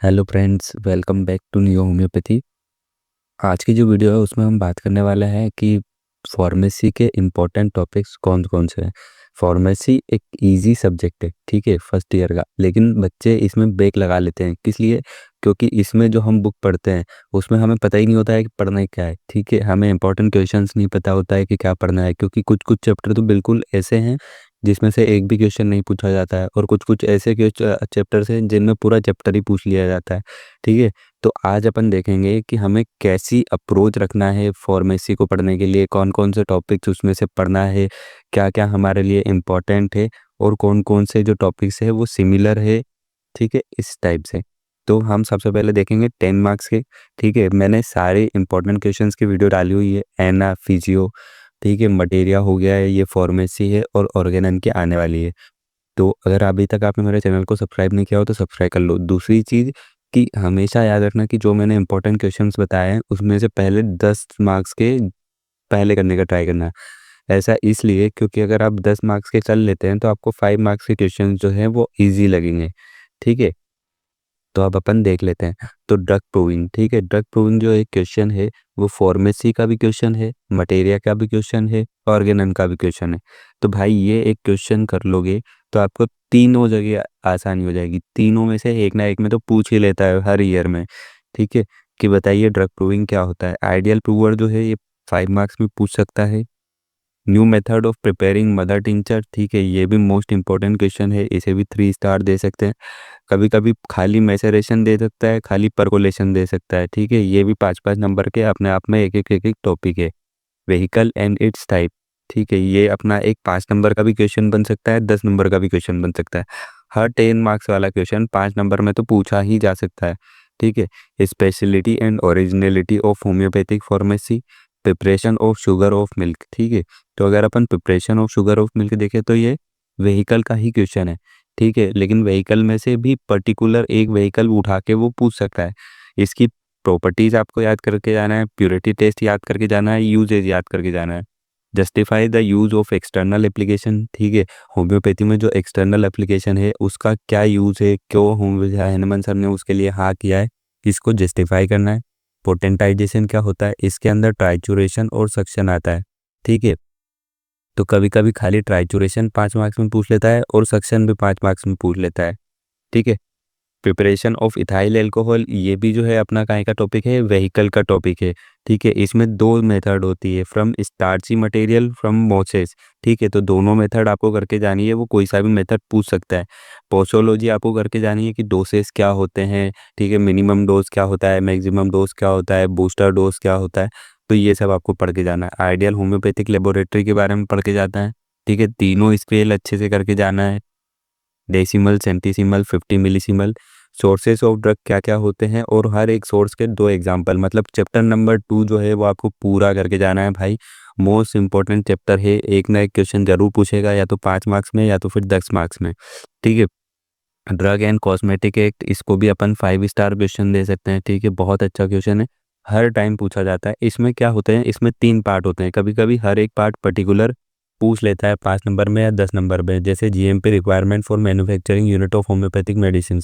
Hello friends, welcome back to new homoeopathy. आज की जो वीडियो है उसमें हम बात करने वाले हैं कि फार्मेसी के इम्पोर्टेंट टॉपिक्स कौन कौन से हैं। फार्मेसी एक इजी सब्जेक्ट है, ठीक है, फर्स्ट ईयर का, लेकिन बच्चे इसमें ब्रेक लगा लेते हैं। किस लिए? क्योंकि इसमें जो हम बुक पढ़ते हैं उसमें हमें पता ही नहीं होता है कि पढ़ना ही क्या है, ठीक है। हमें इंपॉर्टेंट क्वेश्चंस नहीं पता होता है कि क्या पढ़ना है, क्योंकि कुछ कुछ चैप्टर तो बिल्कुल ऐसे हैं जिसमें से एक भी क्वेश्चन नहीं पूछा जाता है, और कुछ कुछ ऐसे चैप्टर्स हैं जिनमें पूरा चैप्टर ही पूछ लिया जाता है, ठीक है। तो आज अपन देखेंगे कि हमें कैसी अप्रोच रखना है फार्मेसी को पढ़ने के लिए, कौन कौन से टॉपिक्स उसमें से पढ़ना है, क्या क्या हमारे लिए इम्पोर्टेंट है, और कौन कौन से जो टॉपिक्स है वो सिमिलर है, ठीक है, इस टाइप से। तो हम सबसे पहले देखेंगे 10 मार्क्स के, ठीक है। मैंने सारे इंपॉर्टेंट क्वेश्चंस की वीडियो डाली हुई है, एना, फिजियो, ठीक है, मटेरिया हो गया है, ये फार्मेसी है, और ऑर्गेनन की आने वाली है। तो अगर अभी तक आपने मेरे चैनल को सब्सक्राइब नहीं किया हो तो सब्सक्राइब कर लो। दूसरी चीज़ कि हमेशा याद रखना कि जो मैंने इंपॉर्टेंट क्वेश्चंस बताए हैं उसमें से पहले 10 मार्क्स के पहले करने का ट्राई करना है। ऐसा इसलिए क्योंकि अगर आप 10 मार्क्स के चल लेते हैं तो आपको 5 मार्क्स के क्वेश्चन जो हैं वो ईजी लगेंगे, ठीक है। तो अब अपन देख लेते हैं। तो ड्रग प्रूविंग, ठीक है, ड्रग प्रूविंग जो एक क्वेश्चन है वो फार्मेसी का भी क्वेश्चन है, मटेरिया का भी क्वेश्चन है, ऑर्गेनन का भी क्वेश्चन है। तो भाई ये एक क्वेश्चन कर लोगे तो आपको तीनों जगह आसानी हो जाएगी। तीनों में से एक ना एक में तो पूछ ही लेता है हर ईयर में, ठीक है। कि बताइए ड्रग प्रूविंग क्या होता है। आइडियल प्रूवर जो है ये 5 मार्क्स में पूछ सकता है। New method of preparing mother tincture, ठीक है, ये भी मोस्ट इंपॉर्टेंट क्वेश्चन है, इसे भी 3 स्टार दे सकते हैं। कभी कभी खाली मैसेरेशन दे सकता है, खाली परकोलेशन दे सकता है, ठीक है। ये भी 5-5 नंबर के अपने आप में एक एक टॉपिक है। व्हीकल एंड इट्स टाइप, ठीक है, ये अपना एक 5 नंबर का भी क्वेश्चन बन सकता है, 10 नंबर का भी क्वेश्चन बन सकता है। हर 10 मार्क्स वाला क्वेश्चन 5 नंबर में तो पूछा ही जा सकता है, ठीक है। Speciality and originality of homeopathic pharmacy, preparation of sugar of milk, ठीक है। तो अगर अपन preparation of sugar of milk देखें तो ये व्हीकल का ही क्वेश्चन है, ठीक है, लेकिन व्हीकल में से भी पर्टिकुलर एक व्हीकल उठा के वो पूछ सकता है। इसकी प्रॉपर्टीज आपको याद करके जाना है, प्योरिटी टेस्ट याद करके जाना है, यूजेज याद करके जाना है। Justify the use of external application, ठीक है। होम्योपैथी में जो एक्सटर्नल एप्लीकेशन है उसका क्या यूज है, क्यों हैनुमान सर ने उसके लिए हाँ किया है, इसको जस्टिफाई करना है। पोटेंटाइजेशन क्या होता है, इसके अंदर ट्राइचुरेशन और सक्शन आता है, ठीक है। तो कभी कभी खाली ट्राइचुरेशन 5 मार्क्स में पूछ लेता है और सक्शन भी 5 मार्क्स में पूछ लेता है, ठीक है। प्रिपरेशन ऑफ इथाइल अल्कोहल, ये भी जो है अपना काहे का टॉपिक है, व्हीकल का टॉपिक है, ठीक है। इसमें दो मेथड होती है, from starchy material, from Moses, ठीक है। तो दोनों मेथड आपको करके जानी है, वो कोई सा भी मेथड पूछ सकता है। पोसोलॉजी आपको करके जानी है कि डोसेस क्या होते हैं, ठीक है, मिनिमम डोज क्या होता है, मैक्सिमम डोज क्या होता है, बूस्टर डोज क्या होता है। तो ये सब आपको पढ़ के जाना है। आइडियल होम्योपैथिक लेबोरेटरी के बारे में पढ़ के जाता है, ठीक है। तीनों स्केल अच्छे से करके जाना है, डेसिमल, सेंटीसिमल, 50 मिलीसिमल। सोर्सेस ऑफ ड्रग क्या क्या होते हैं, और हर एक सोर्स के 2 एग्जाम्पल, मतलब चैप्टर नंबर 2 जो है वो आपको पूरा करके जाना है भाई। मोस्ट इंपॉर्टेंट चैप्टर है, एक ना एक क्वेश्चन जरूर पूछेगा, या तो 5 मार्क्स में या तो फिर 10 मार्क्स में, ठीक है। ड्रग एंड कॉस्मेटिक एक्ट, इसको भी अपन 5 स्टार क्वेश्चन दे सकते हैं, ठीक है, बहुत अच्छा क्वेश्चन है, हर टाइम पूछा जाता है। इसमें क्या होते हैं, इसमें 3 पार्ट होते हैं, कभी कभी हर एक पार्ट पर्टिकुलर पूछ लेता है 5 नंबर में या 10 नंबर में। जैसे GMP requirement for manufacturing unit of homeopathic medicine,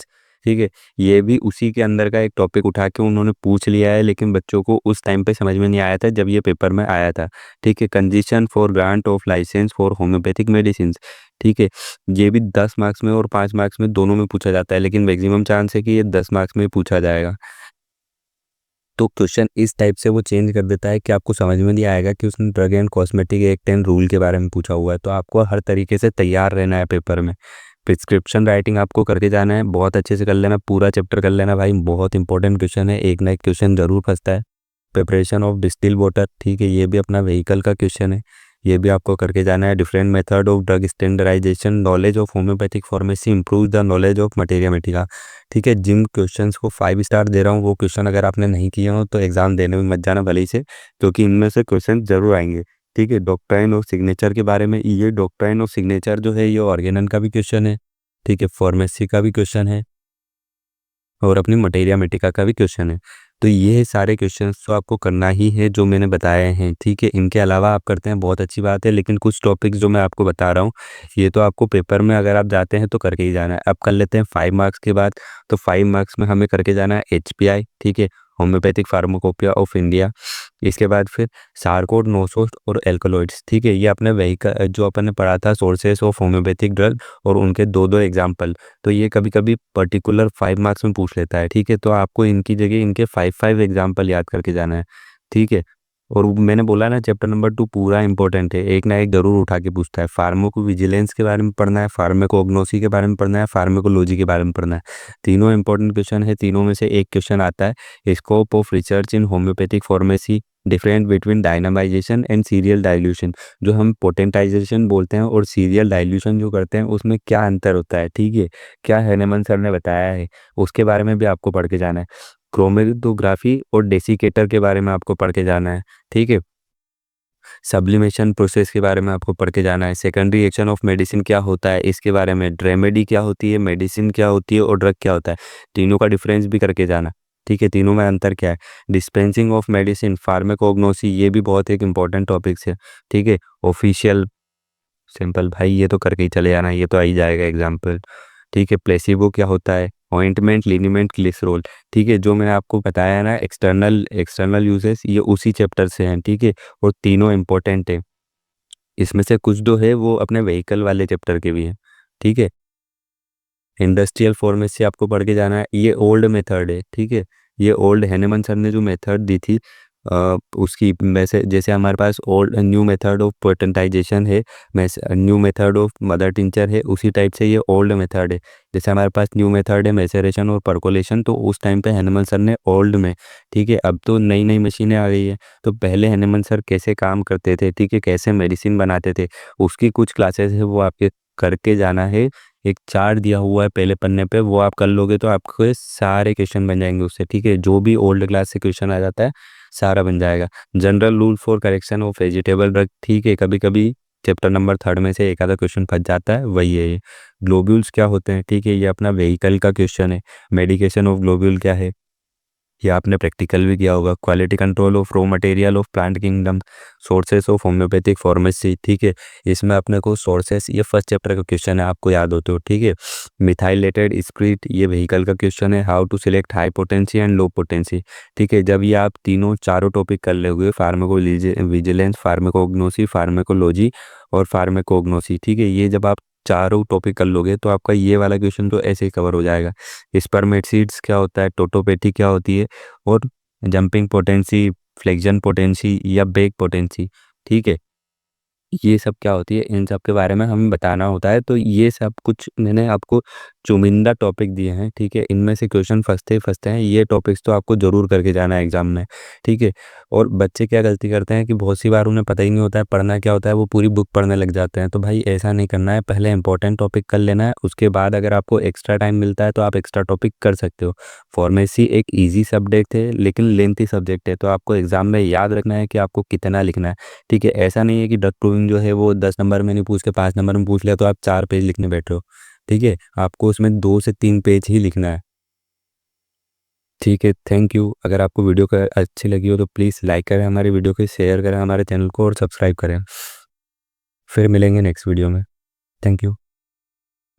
ठीक है, ये भी उसी के अंदर का एक टॉपिक उठा के उन्होंने पूछ लिया है, लेकिन बच्चों को उस टाइम पे समझ में नहीं आया था जब ये पेपर में आया था, ठीक है। Condition for grant of licence for homoeopathic medicine, ठीक है, ये भी 10 मार्क्स में और 5 मार्क्स में दोनों में पूछा जाता है, लेकिन मैक्सिमम चांस है कि ये 10 मार्क्स में पूछा जाएगा। तो क्वेश्चन इस टाइप से वो चेंज कर देता है कि आपको समझ में नहीं आएगा कि उसने drug and cosmetic act and rule के बारे में पूछा हुआ है। तो आपको हर तरीके से तैयार रहना है पेपर में। प्रिस्क्रिप्शन राइटिंग आपको करके जाना है, बहुत अच्छे से कर लेना, पूरा चैप्टर कर लेना भाई, बहुत इंपॉर्टेंट क्वेश्चन है, एक ना एक क्वेश्चन जरूर फंसता है। प्रिपरेशन ऑफ डिस्टिल वाटर, ठीक है, ये भी अपना व्हीकल का क्वेश्चन है, ये भी आपको करके जाना है। Different method of drug standardisation, knowledge of homeopathic pharmacy, improve the knowledge of materia medica, ठीक है। जिन क्वेश्चंस को 5 स्टार दे रहा हूँ वो क्वेश्चन अगर आपने नहीं किए हो तो एग्जाम देने में मत जाना भले ही से, क्योंकि इनमें से क्वेश्चन जरूर आएंगे, ठीक है। डॉक्ट्राइन ऑफ सिग्नेचर के बारे में, ये डॉक्ट्राइन ऑफ सिग्नेचर जो है ये ऑर्गेनन का भी क्वेश्चन है, ठीक है, फार्मेसी का भी क्वेश्चन है। और अपनी मटेरिया मेटिका का भी क्वेश्चन है। तो ये सारे क्वेश्चंस तो आपको करना ही है जो मैंने बताए हैं, ठीक है। इनके अलावा आप करते हैं बहुत अच्छी बात है, लेकिन कुछ टॉपिक्स जो मैं आपको बता रहा हूँ ये तो आपको पेपर में अगर आप जाते हैं तो करके ही जाना है। अब कर लेते हैं 5 मार्क्स के बाद। तो 5 मार्क्स में हमें करके जाना है HPI, ठीक है, होम्योपैथिक फार्माकोपिया ऑफ इंडिया। इसके बाद फिर सारकोड, नोसोस्ट और एल्कलॉइड्स, ठीक है। ये अपने व्हीकल जो अपन ने पढ़ा था सोर्सेस ऑफ होम्योपैथिक ड्रग और उनके दो दो एग्जाम्पल। तो ये कभी कभी पर्टिकुलर 5 मार्क्स में पूछ लेता है, ठीक है। तो आपको इनकी जगह इनके 5 एग्जाम्पल याद करके जाना है, ठीक है। और मैंने बोला ना चैप्टर नंबर 2 पूरा इंपॉर्टेंट है, एक ना एक जरूर उठा के पूछता है। फार्माको विजिलेंस के बारे में पढ़ना है, फार्माकोग्नोसी के बारे में पढ़ना है, फार्माकोलॉजी के बारे में पढ़ना है। तीनों इंपॉर्टेंट क्वेश्चन है, तीनों में से एक क्वेश्चन आता है scope of research in homeopathic pharmacy, different between dynamisation and serial dilution. जो हम पोटेंटाइजेशन बोलते हैं और सीरियल डाइल्यूशन जो करते हैं उसमें क्या अंतर होता है, ठीक है, क्या हैनेमन सर ने बताया है, उसके बारे में भी आपको पढ़ के जाना है। क्रोमेटोग्राफी और डेसिकेटर के बारे में आपको पढ़ के जाना है, ठीक है। सब्लिमेशन प्रोसेस के बारे में आपको पढ़ के जाना है। सेकेंडरी एक्शन ऑफ मेडिसिन क्या होता है इसके बारे में, रेमेडी क्या होती है, मेडिसिन क्या होती है और ड्रग क्या होता है, तीनों का डिफरेंस भी करके जाना, ठीक है। तीनों में अंतर क्या है। डिस्पेंसिंग ऑफ मेडिसिन, फार्माकोग्नोसी, ये भी बहुत एक इंपॉर्टेंट टॉपिक्स है, ठीक है। ऑफिशियल, सिंपल भाई ये तो करके ही चले जाना, ये तो आ ही जाएगा एग्जाम्पल, ठीक है। प्लेसिबो क्या होता है, ऑइंटमेंट, लिनीमेंट, ग्लिसरोल, ठीक है। जो मैंने आपको बताया है ना एक्सटर्नल एक्सटर्नल यूजेस, ये उसी चैप्टर से हैं, ठीक है। और तीनों इंपॉर्टेंट है। इसमें से कुछ जो है वो अपने व्हीकल वाले चैप्टर के भी हैं, ठीक है। इंडस्ट्रियल फार्मेसी आपको पढ़ के जाना है, ये ओल्ड मेथड है, ठीक है। ये ओल्ड हैनेमन सर ने जो मेथड दी थी उसकी वैसे जैसे हमारे पास old new method of potentisation है, new method of mother tincture है, उसी टाइप से ये ओल्ड मेथड है। जैसे हमारे पास न्यू मेथड है मैसेरेशन और परकोलेशन, तो उस टाइम पे हैनेमन सर ने ओल्ड में, ठीक है। अब तो नई नई मशीनें आ गई है, तो पहले हैनेमन सर कैसे काम करते थे, ठीक है, कैसे मेडिसिन बनाते थे, उसकी कुछ क्लासेस है वो आपके करके जाना है। एक चार्ट दिया हुआ है पहले पन्ने पे, वो आप कर लोगे तो आपके सारे क्वेश्चन बन जाएंगे उससे, ठीक है। जो भी ओल्ड क्लास से क्वेश्चन आ जाता है सारा बन जाएगा। General rule for correction of vegetable drug, ठीक है, कभी कभी चैप्टर नंबर 3 में से एक आधा क्वेश्चन फंस जाता है, वही है ये। ग्लोब्यूल्स क्या होते हैं, ठीक है, ये अपना व्हीकल का क्वेश्चन है। मेडिकेशन ऑफ ग्लोब्यूल क्या है, ये आपने प्रैक्टिकल भी किया होगा। Quality control of raw material of plant kingdom, sources of homeopathic pharmacy, ठीक है। इसमें अपने को सोर्सेस, ये फर्स्ट चैप्टर का क्वेश्चन है, आपको याद होते हो, ठीक है। मिथाइलेटेड स्प्रिट, ये व्हीकल का क्वेश्चन है। How to select high potency and low potency, ठीक है। जब ये आप तीनों चारों टॉपिक कर लोगे, फार्माको विजिलेंस, फार्माकोग्नोसी, फार्माकोलॉजी और फार्माकोग्नोसी, ठीक है, ये जब आप चारों टॉपिक कर लोगे तो आपका ये वाला क्वेश्चन तो ऐसे ही कवर हो जाएगा। स्पर्मेटसीड्स क्या होता है, टोटोपैथी क्या होती है, और जंपिंग पोटेंसी, फ्लेक्शन पोटेंसी या बेक पोटेंसी, ठीक है, ये सब क्या होती है, इन सब के बारे में हमें बताना होता है। तो ये सब कुछ मैंने आपको चुनिंदा टॉपिक दिए हैं, ठीक है। इनमें से क्वेश्चन फंसते ही फंसते हैं, ये टॉपिक्स तो आपको जरूर करके जाना है एग्जाम में, ठीक है। और बच्चे क्या गलती करते हैं कि बहुत सी बार उन्हें पता ही नहीं होता है पढ़ना क्या होता है, वो पूरी बुक पढ़ने लग जाते हैं। तो भाई ऐसा नहीं करना है, पहले इंपॉर्टेंट टॉपिक कर लेना है, उसके बाद अगर आपको एक्स्ट्रा टाइम मिलता है तो आप एक्स्ट्रा टॉपिक कर सकते हो। फार्मेसी एक ईजी सब्जेक्ट है लेकिन लेंथी सब्जेक्ट है, तो आपको एग्जाम में याद रखना है कि आपको कितना लिखना है, ठीक है। ऐसा नहीं है कि ड्रग प्रूविंग जो है वो 10 नंबर में नहीं पूछ के 5 नंबर में पूछ लिया तो आप 4 पेज लिखने बैठ रहे हो, ठीक है। आपको उसमें 2 से 3 पेज ही लिखना है, ठीक है। Thank you. अगर आपको वीडियो का अच्छी लगी हो तो प्लीज़ लाइक करें हमारी वीडियो को, शेयर करें हमारे चैनल को और सब्सक्राइब करें। फिर मिलेंगे नेक्स्ट वीडियो में। Thank you.